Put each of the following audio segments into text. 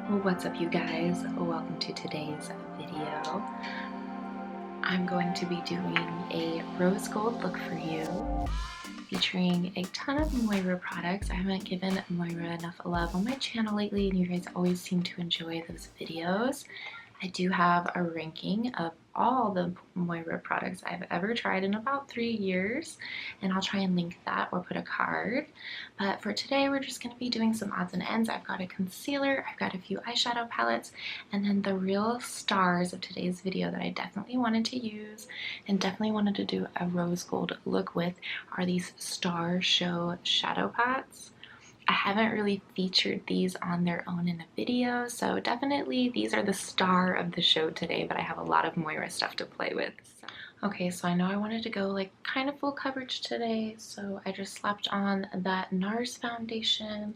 What's up, you guys? Welcome to today's video. I'm going to be doing a rose gold look for you, featuring a ton of Moira products. I haven't given Moira enough love on my channel lately, and you guys always seem to enjoy those videos. I do have a ranking of all the Moira products I've ever tried in about 3 years, and I'll try and link that or put a card. But for today, we're just going to be doing some odds and ends. I've got a concealer, I've got a few eyeshadow palettes, and then the real stars of today's video that I definitely wanted to use and definitely wanted to do a rose gold look with are these Star Show shadow pots. I haven't really featured these on their own in a video, so definitely these are the star of the show today, but I have a lot of Moira stuff to play with. Okay, so I know I wanted to go like kind of full coverage today, so I just slapped on that NARS foundation,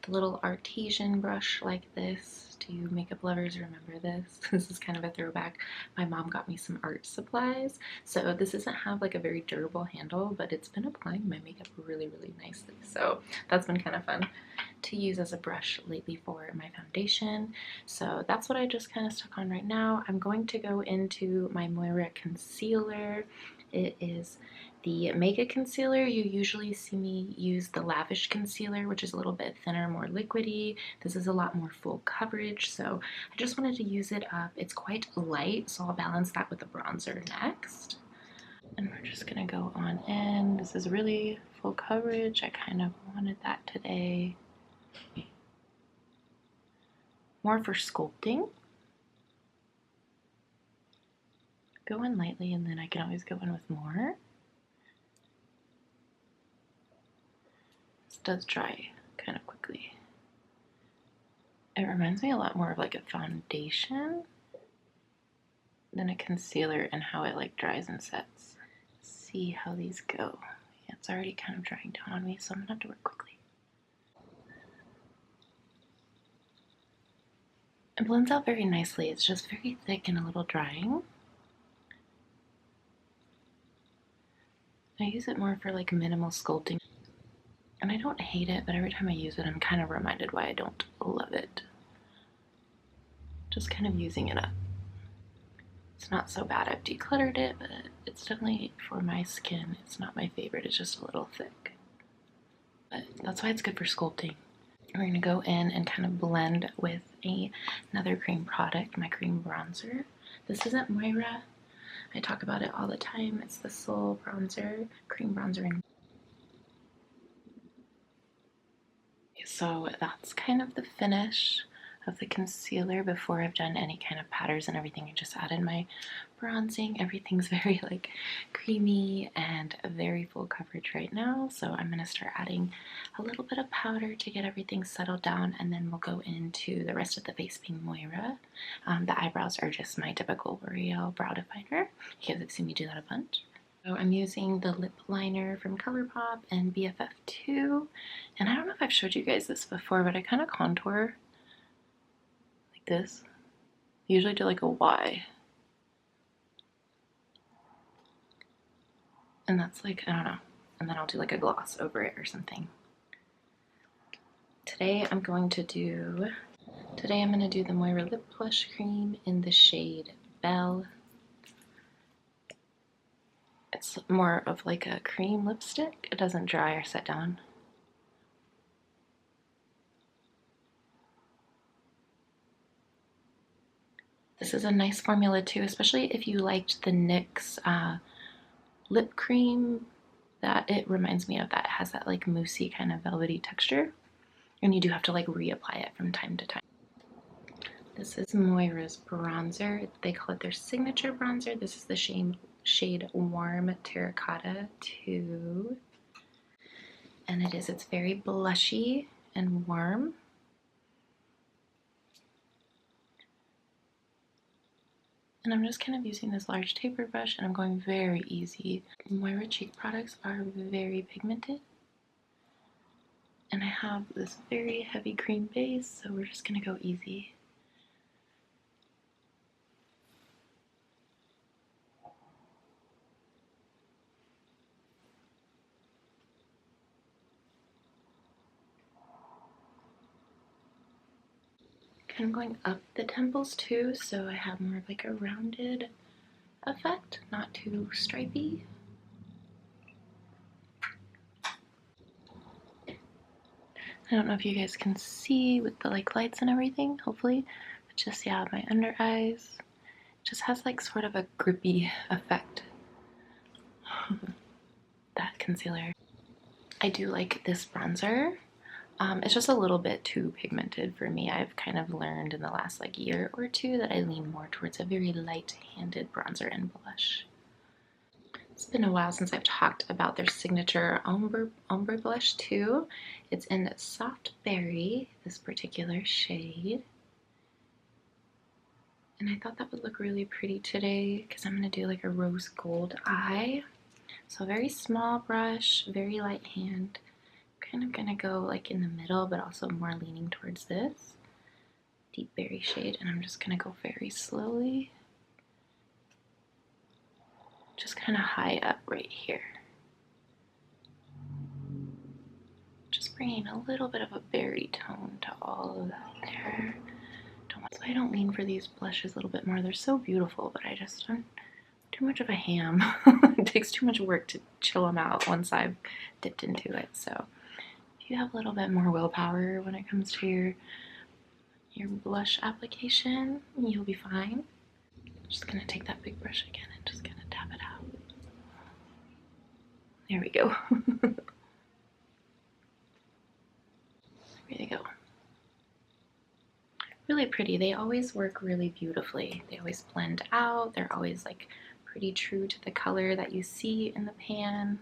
the little artesian brush like this. Do you makeup lovers remember this? This is kind of a throwback. My mom got me some art supplies, so this doesn't have like a very durable handle, but it's been applying my makeup really nicely, so that's been kind of fun to use as a brush lately for my foundation. So that's what I just kind of stuck on right now. I'm going to go into my Moira concealer. It is the Mega Concealer. You usually see me use the Lavish Concealer, which is a little bit thinner, more liquidy. This is a lot more full coverage, so I just wanted to use it up. It's quite light, so I'll balance that with the bronzer next. And we're just gonna go on in. This is really full coverage. I kind of wanted that today. More for sculpting. Go in lightly and then I can always go in with more. This does dry kind of quickly. It reminds me a lot more of like a foundation than a concealer and how it like dries and sets. See how these go. Yeah, it's already kind of drying down on me, so I'm gonna have to work quickly. It blends out very nicely. It's just very thick and a little drying. I use it more for like minimal sculpting. And I don't hate it, but every time I use it, I'm kind of reminded why I don't love it. Just kind of using it up. It's not so bad. I've decluttered it, but it's definitely, for my skin, it's not my favorite. It's just a little thick. But that's why it's good for sculpting. We're going to go in and kind of blend with another cream product, my cream bronzer. This isn't Moira. I talk about it all the time. It's the Soul Bronzer, cream bronzer. So that's kind of the finish of the concealer before I've done any kind of powders and everything. I just added my bronzing. Everything's very like creamy and very full coverage right now, so I'm going to start adding a little bit of powder to get everything settled down, and then we'll go into the rest of the face being Moira. The eyebrows are just my typical L'Oreal brow definer. You guys have seen me do that a bunch. So I'm using the lip liner from ColourPop and BFF2, and I don't know if I've showed you guys this before, but I kind of contour like this. I usually do like a Y. And that's like, I don't know. And then I'll do like a gloss over it or something. Today I'm going to do the Moira Lip Blush Cream in the shade Belle. It's more of like a cream lipstick. It doesn't dry or set down. This is a nice formula too, especially if you liked the NYX lip cream. That it reminds me of that. It has that like moussey kind of velvety texture, and you do have to like reapply it from time to time. This is Moira's bronzer. They call it their signature bronzer. This is the shade Warm Terracotta 2. And it's very blushy and warm. And I'm just kind of using this large taper brush, and I'm going very easy. Moira cheek products are very pigmented. And I have this very heavy cream base, so we're just gonna go easy. Kind of going up the temples too, so I have more of like a rounded effect, not too stripy. I don't know if you guys can see with the like lights and everything, hopefully, but just yeah, my under eyes just has like sort of a grippy effect. That concealer. I do like this bronzer. It's just a little bit too pigmented for me. I've kind of learned in the last like year or two that I lean more towards a very light-handed bronzer and blush. It's been a while since I've talked about their signature ombre blush too. It's in Soft Berry, this particular shade. And I thought that would look really pretty today because I'm going to do like a rose gold eye. So very small brush, very light hand. Kind of going to go like in the middle, but also more leaning towards this deep berry shade. And I'm just going to go very slowly. Just kind of high up right here. Just bringing a little bit of a berry tone to all of that there. So I don't lean for these blushes a little bit more. They're so beautiful, but I'm too much of a ham. It takes too much work to chill them out once I've dipped into it. So if you have a little bit more willpower when it comes to your blush application, you'll be fine. I'm just gonna take that big brush again and just gonna tap it out. There we go. There you go. Really pretty. They always work really beautifully. They always blend out. They're always like pretty true to the color that you see in the pan.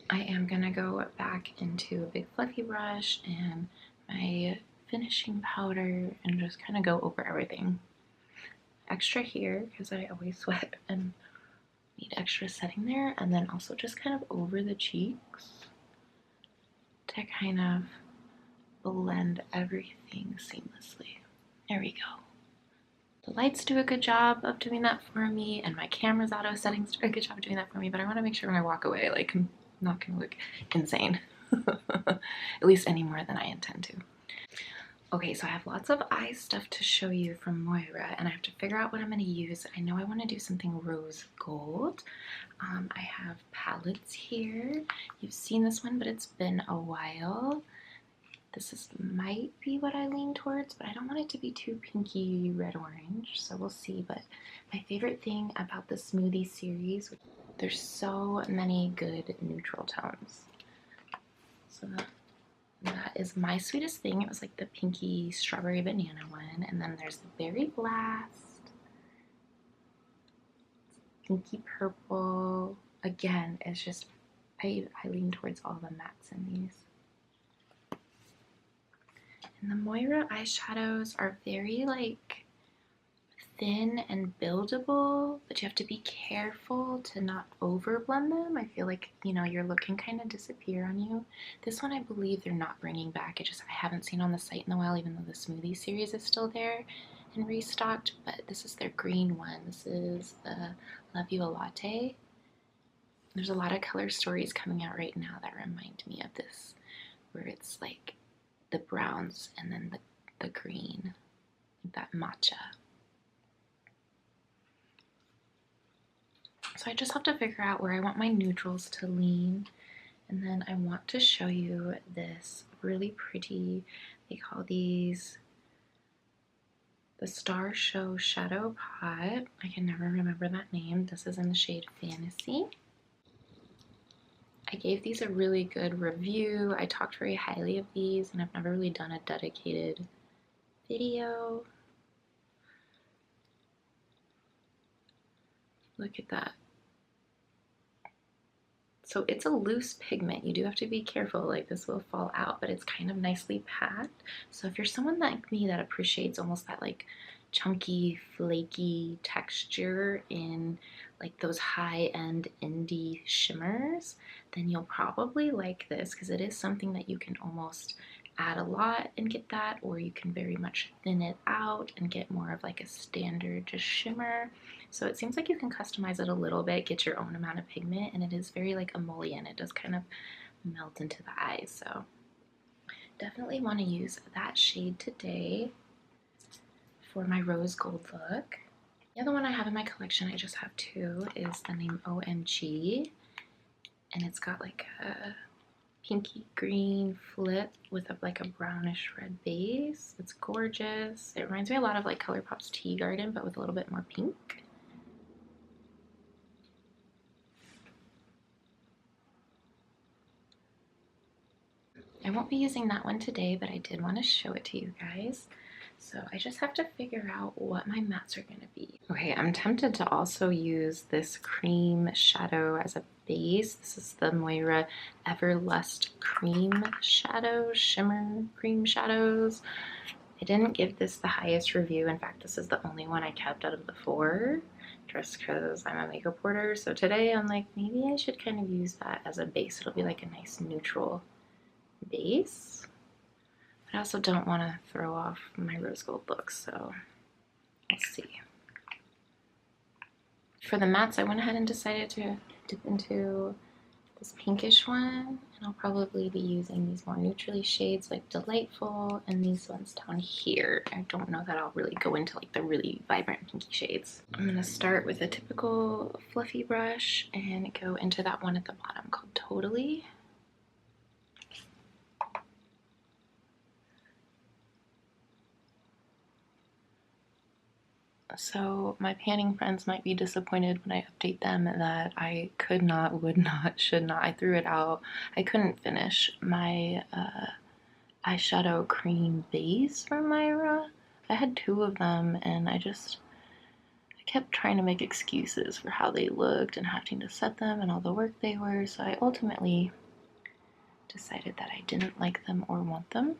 I am gonna go back into a big fluffy brush and my finishing powder and just kind of go over everything. Extra here because I always sweat and need extra setting there, and then also just kind of over the cheeks to kind of blend everything seamlessly. There we go. The lights do a good job of doing that for me, and my camera's auto settings do a good job of doing that for me, but I want to make sure when I walk away, like, I'm not going to look insane. At least any more than I intend to. Okay, so I have lots of eye stuff to show you from Moira, and I have to figure out what I'm going to use. I know I want to do something rose gold. I have palettes here. You've seen this one, but it's been a while. This might be what I lean towards, but I don't want it to be too pinky red-orange, so we'll see. But my favorite thing about the Smoothie series, there's so many good neutral tones. So that is my sweetest thing. It was like the pinky strawberry banana one, and then there's the berry blast, pinky purple. Again, it's just I lean towards all the mattes in these. And the Moira eyeshadows are very like thin and buildable, but you have to be careful to not over blend them. I feel like, you know, your look can kind of disappear on you. This one I believe they're not bringing back. I haven't seen on the site in a while, even though the Smoothie series is still there and restocked, but this is their green one. This is the Love You a Latte. There's a lot of color stories coming out right now that remind me of this, where it's like the browns and then the green, like that matcha. So I just have to figure out where I want my neutrals to lean, and then I want to show you this really pretty, they call these the Star Show Shadow Pot. I can never remember that name. This is in the shade Fantasy. I gave these a really good review. I talked very highly of these, and I've never really done a dedicated video. Look at that. So it's a loose pigment. You do have to be careful, like this will fall out, but it's kind of nicely packed. So if you're someone like me that appreciates almost that like chunky, flaky texture in like those high-end indie shimmers, then you'll probably like this because it is something that you can almost add a lot and get that, or you can very much thin it out and get more of like a standard just shimmer. So it seems like you can customize it a little bit, get your own amount of pigment, and it is very like emollient. It does kind of melt into the eyes, so definitely want to use that shade today. for my rose gold look. The other one I have in my collection, I just have two, is the name OMG. And it's got like a pinky green flip with like a brownish red base. It's gorgeous. It reminds me a lot of like ColourPop's Tea Garden, but with a little bit more pink. I won't be using that one today, but I did want to show it to you guys. So I just have to figure out what my mattes are going to be. Okay, I'm tempted to also use this cream shadow as a base. This is the Moira Everlust Cream Shadow, Shimmer Cream Shadows. I didn't give this the highest review. In fact, this is the only one I kept out of the 4, just because I'm a makeup hoarder. So today I'm like, maybe I should kind of use that as a base. It'll be like a nice neutral base. But I also don't want to throw off my rose gold look, so let's see. For the mattes, I went ahead and decided to dip into this pinkish one, and I'll probably be using these more neutrally shades like Delightful and these ones down here. I don't know that I'll really go into like the really vibrant pinky shades. I'm going to start with a typical fluffy brush and go into that one at the bottom called Totally. So my panning friends might be disappointed when I update them that I could not, would not, should not. I threw it out. I couldn't finish my eyeshadow cream base from Moira. I had 2 of them and I kept trying to make excuses for how they looked and having to set them and all the work they were. So I ultimately decided that I didn't like them or want them.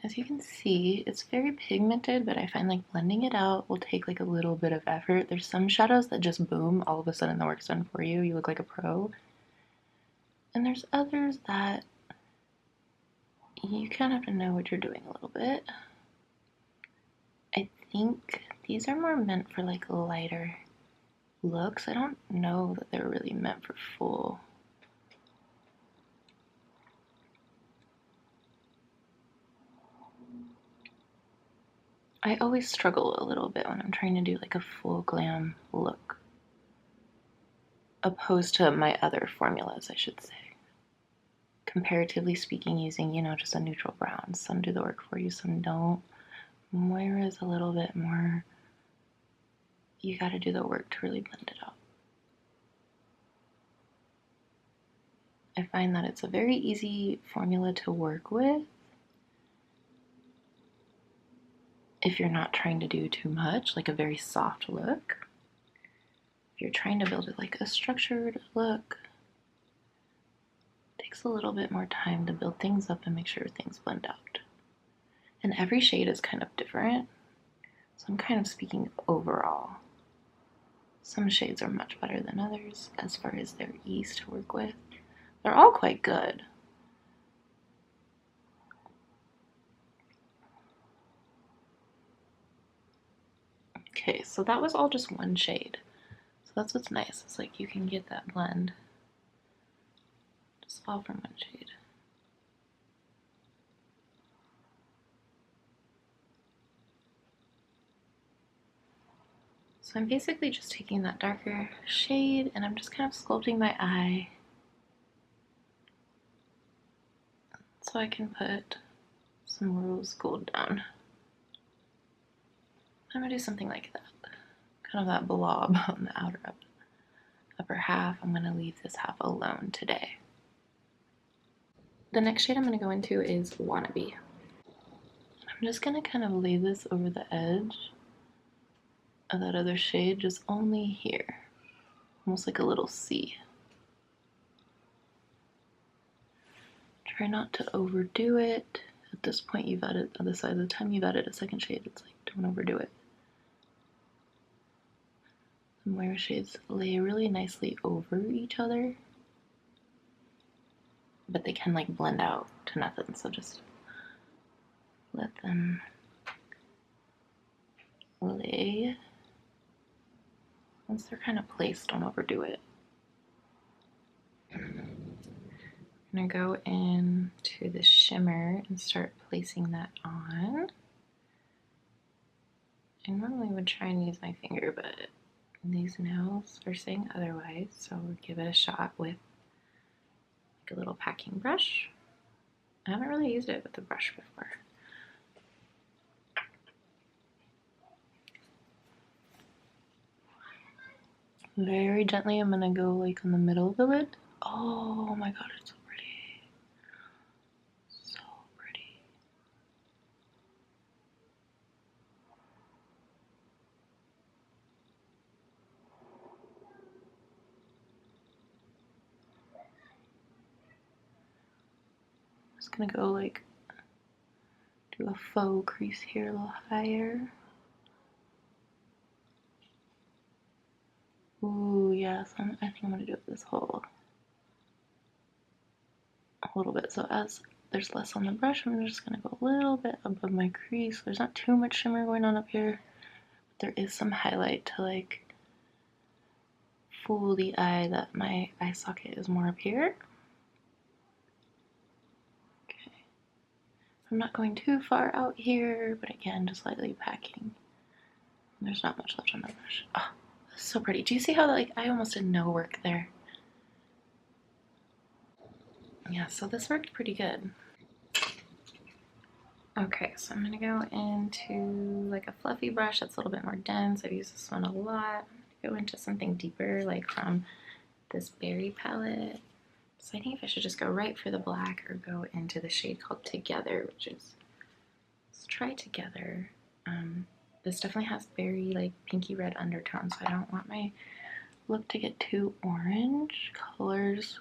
As you can see, it's very pigmented, but I find like blending it out will take like a little bit of effort. There's some shadows that just boom, all of a sudden the work's done for you. You look like a pro. And there's others that you kind of have to know what you're doing a little bit. I think these are more meant for like lighter looks. I don't know that they're really meant for full. I always struggle a little bit when I'm trying to do like a full glam look, opposed to my other formulas, I should say. Comparatively speaking, using, you know, just a neutral brown. Some do the work for you, some don't. Moira is a little bit more, you gotta do the work to really blend it out. I find that it's a very easy formula to work with if you're not trying to do too much, like a very soft look. If you're trying to build it like a structured look, it takes a little bit more time to build things up and make sure things blend out. And every shade is kind of different, so I'm kind of speaking overall. Some shades are much better than others as far as their ease to work with. They're all quite good. Okay, so that was all just one shade. So that's what's nice. It's like you can get that blend just all from one shade. So I'm basically just taking that darker shade and I'm just kind of sculpting my eye so I can put some rose gold down. I'm gonna do something like that. Kind of that blob on the outer upper half. I'm gonna leave this half alone today. The next shade I'm gonna go into is Wannabe. I'm just gonna kind of lay this over the edge of that other shade, just only here. Almost like a little C. Try not to overdo it. At this point you've added, by the time you've added a second shade, it's like, don't overdo it. The Moira shades lay really nicely over each other, but they can like blend out to nothing, so just let them lay. Once they're kind of placed, don't overdo it. I'm gonna go into the shimmer and start placing that on. I normally would try and use my finger, but these nails are saying otherwise, so we'll give it a shot with like a little packing brush. I haven't really used it with a brush before. Very gently, I'm gonna go like in the middle of the lid. Oh my god, it's so pretty. So pretty. I'm just gonna go like do a faux crease here a little higher. Ooh, yes, I think I'm gonna do it this whole a little bit. So as there's less on the brush, I'm just gonna go a little bit above my crease. There's not too much shimmer going on up here, but there is some highlight to like fool the eye that my eye socket is more up here. Okay. I'm not going too far out here, but again, just lightly packing. There's not much left on the brush. Oh, so pretty. Do you see how like I almost did no work there? Yeah, so this worked pretty good. Okay, so I'm gonna go into like a fluffy brush that's a little bit more dense. I've used this one a lot. Go into something deeper, like from this berry palette. So I think if I should just go right for the black or go into the shade called Together, which is, let's try Together. This definitely has very like pinky red undertones, so I don't want my look to get too orange. Colors,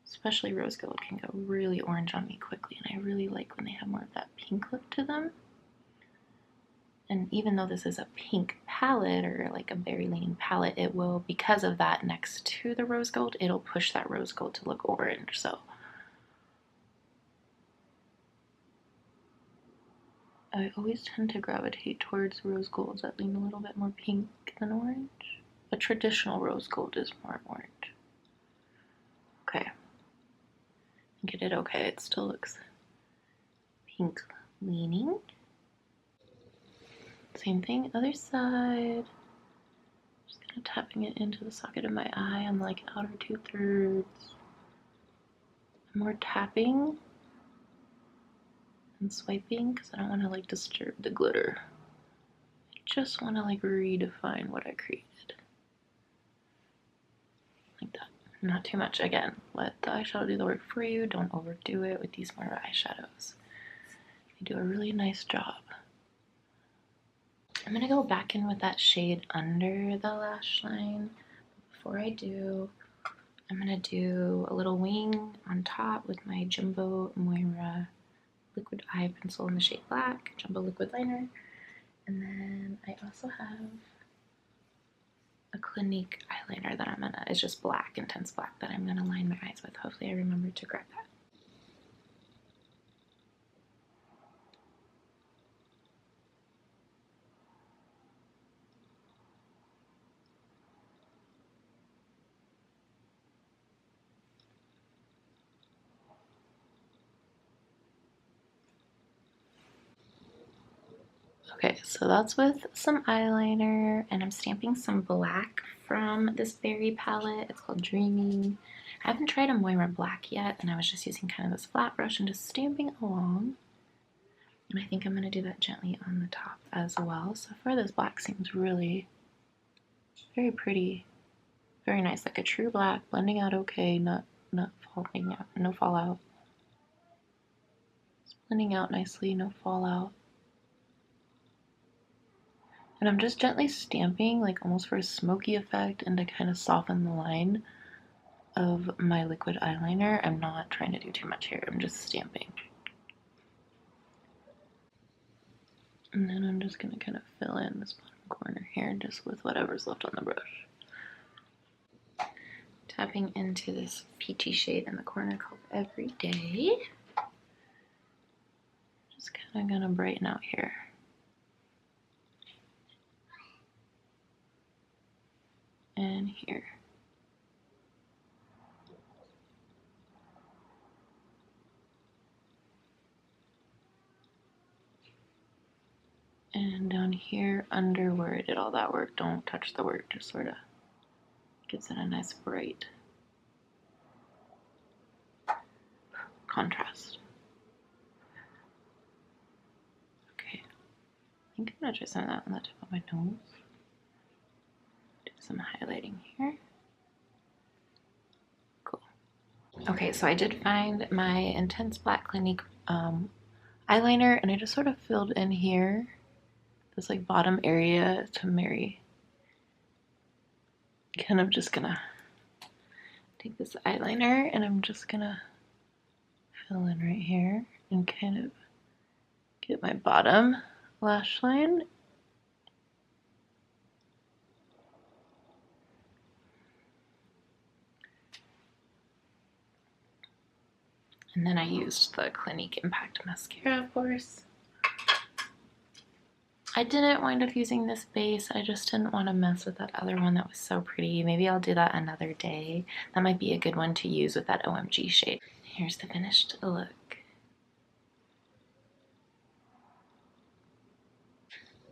especially rose gold, can go really orange on me quickly, and I really like when they have more of that pink look to them. And even though this is a pink palette or like a berry leaning palette, it will, because of that next to the rose gold, it'll push that rose gold to look orange. So I always tend to gravitate towards rose golds that lean a little bit more pink than orange. A traditional rose gold is more orange. Okay. I think I did okay. It still looks pink leaning. Same thing, other side. Just kind of tapping it into the socket of my eye on like outer 2/3. More tapping and swiping because I don't want to like disturb the glitter. I just want to like redefine what I created. Like that. Not too much. Again, let the eyeshadow do the work for you. Don't overdo it with these Moira eyeshadows. They do a really nice job. I'm going to go back in with that shade under the lash line. Before I do, I'm going to do a little wing on top with my Jumbo Moira liquid eye pencil in the shade Black, Jumbo liquid liner. And then I also have a Clinique eyeliner that I'm gonna, it's just black, intense black, that I'm gonna line my eyes with. Hopefully I remember to grab that. Okay, so that's with some eyeliner, and I'm stamping some black from this berry palette. It's called Dreaming. I haven't tried a Moira black yet, and I was just using kind of this flat brush and just stamping along. And I think I'm going to do that gently on the top as well. So far this black seems really very pretty, very nice, like a true black, blending out okay, not falling out, no fallout. It's blending out nicely, no fallout. And I'm just gently stamping, like almost for a smoky effect and to kind of soften the line of my liquid eyeliner. I'm not trying to do too much here, I'm just stamping. And then I'm just gonna kind of fill in this bottom corner here just with whatever's left on the brush. Tapping into this peachy shade in the corner called Everyday. Just kind of gonna brighten out here. And here. And down here under where I did all that work, don't touch the work, just sort of gives it a nice bright contrast. Okay, I think I'm gonna try some of that on the tip of my nose. Do some highlighting here. Cool. Okay, so I did find my Intense Black Clinique eyeliner, and I just sort of filled in here, this like bottom area to marry. Kind of just gonna take this eyeliner and I'm just gonna fill in right here and kind of get my bottom lash line. And then I used the Clinique Impact Mascara, of course. I didn't wind up using this base. I just didn't want to mess with that other one that was so pretty. Maybe I'll do that another day. That might be a good one to use with that OMG shade. Here's the finished look.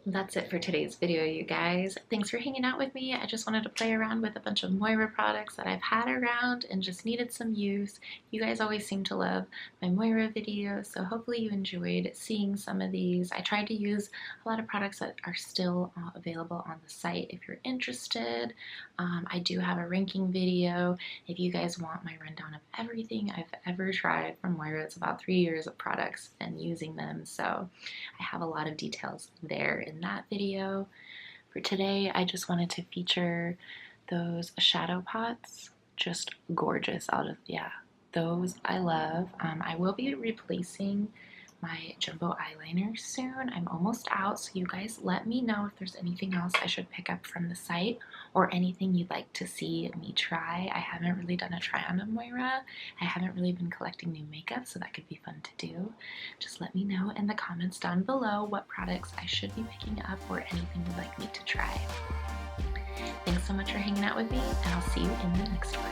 That's it for today's video, you guys. Thanks for hanging out with me. I just wanted to play around with a bunch of Moira products that I've had around and just needed some use. You guys always seem to love my Moira videos, so hopefully you enjoyed seeing some of these. I tried to use a lot of products that are still available on the site if you're interested. I do have a ranking video if you guys want my rundown of everything I've ever tried from Moira. It's about 3 years of products and using them, so I have a lot of details there in that video. For today, I just wanted to feature those shadow pots. Just gorgeous. Those I love. I will be replacing my jumbo eyeliner soon. I'm almost out, so you guys let me know if there's anything else I should pick up from the site or anything you'd like to see me try. I haven't really done a try on of Moira. I haven't really been collecting new makeup, so that could be fun to do. Just let me know in the comments down below what products I should be picking up or anything you'd like me to try. Thanks so much for hanging out with me, and I'll see you in the next one.